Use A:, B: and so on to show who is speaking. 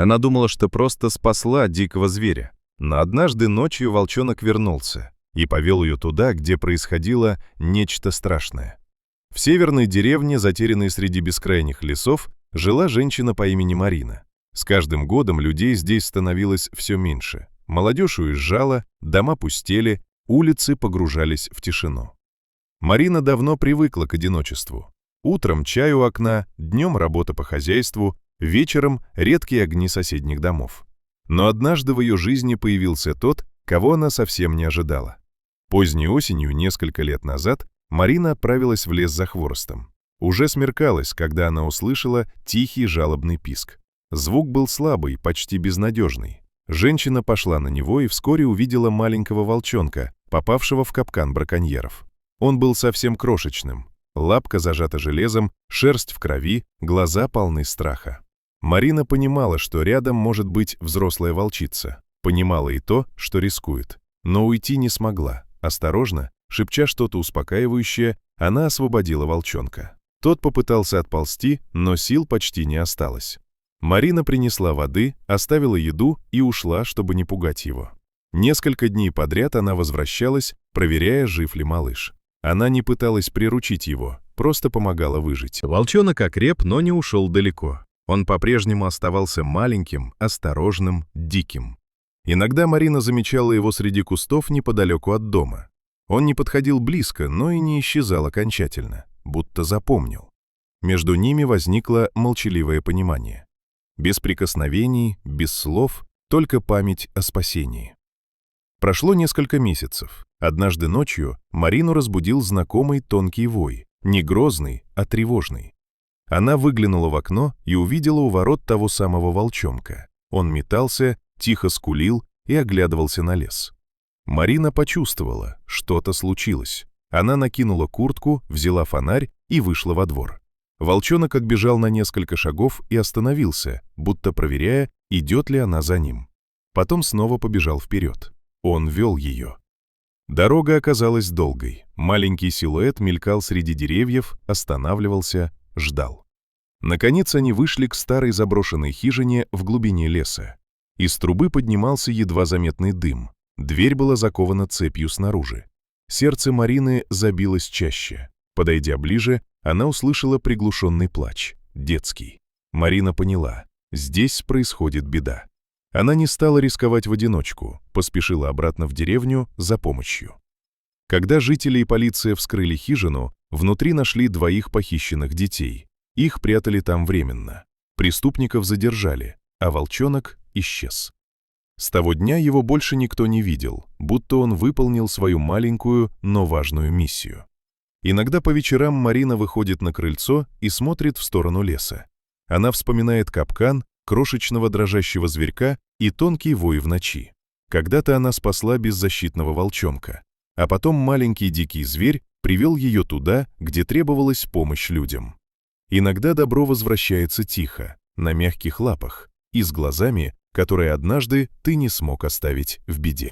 A: Она думала, что просто спасла дикого зверя. Но однажды ночью волчонок вернулся и повел ее туда, где происходило нечто страшное. В северной деревне, затерянной среди бескрайних лесов, жила женщина по имени Марина. С каждым годом людей здесь становилось все меньше. Молодежь уезжала, дома пустели, улицы погружались в тишину. Марина давно привыкла к одиночеству. Утром чай у окна, днем работа по хозяйству, вечером редкие огни соседних домов. Но однажды в ее жизни появился тот, кого она совсем не ожидала. Поздней осенью, несколько лет назад, Марина отправилась в лес за хворостом. Уже смеркалось, когда она услышала тихий жалобный писк. Звук был слабый, почти безнадежный. Женщина пошла на него и вскоре увидела маленького волчонка, попавшего в капкан браконьеров. Он был совсем крошечным. Лапка зажата железом, шерсть в крови, глаза полны страха. Марина понимала, что рядом может быть взрослая волчица. Понимала и то, что рискует. Но уйти не смогла. Осторожно, шепча что-то успокаивающее, она освободила волчонка. Тот попытался отползти, но сил почти не осталось. Марина принесла воды, оставила еду и ушла, чтобы не пугать его. Несколько дней подряд она возвращалась, проверяя, жив ли малыш. Она не пыталась приручить его, просто помогала выжить. Волчонок окреп, но не ушел далеко. Он по-прежнему оставался маленьким, осторожным, диким. Иногда Марина замечала его среди кустов неподалеку от дома. Он не подходил близко, но и не исчезал окончательно, будто запомнил. Между ними возникло молчаливое понимание. Без прикосновений, без слов, только память о спасении. Прошло несколько месяцев. Однажды ночью Марину разбудил знакомый тонкий вой, не грозный, а тревожный. Она выглянула в окно и увидела у ворот того самого волчонка. Он метался, тихо скулил и оглядывался на лес. Марина почувствовала, что-то случилось. Она накинула куртку, взяла фонарь и вышла во двор. Волчонок отбежал на несколько шагов и остановился, будто проверяя, идет ли она за ним. Потом снова побежал вперед. Он вел ее. Дорога оказалась долгой. Маленький силуэт мелькал среди деревьев, останавливался, ждал. Наконец они вышли к старой заброшенной хижине в глубине леса. Из трубы поднимался едва заметный дым. Дверь была закована цепью снаружи. Сердце Марины забилось чаще. Подойдя ближе, она услышала приглушенный плач, детский. Марина поняла, здесь происходит беда. Она не стала рисковать в одиночку, поспешила обратно в деревню за помощью. Когда жители и полиция вскрыли хижину, внутри нашли 2 похищенных детей. Их прятали там временно. Преступников задержали, а волчонок исчез. С того дня его больше никто не видел, будто он выполнил свою маленькую, но важную миссию. Иногда по вечерам Марина выходит на крыльцо и смотрит в сторону леса. Она вспоминает капкан, крошечного дрожащего зверька и тонкий вой в ночи. Когда-то она спасла беззащитного волчонка, а потом маленький дикий зверь привел ее туда, где требовалась помощь людям. Иногда добро возвращается тихо, на мягких лапах и с глазами, которые однажды ты не смог оставить в беде.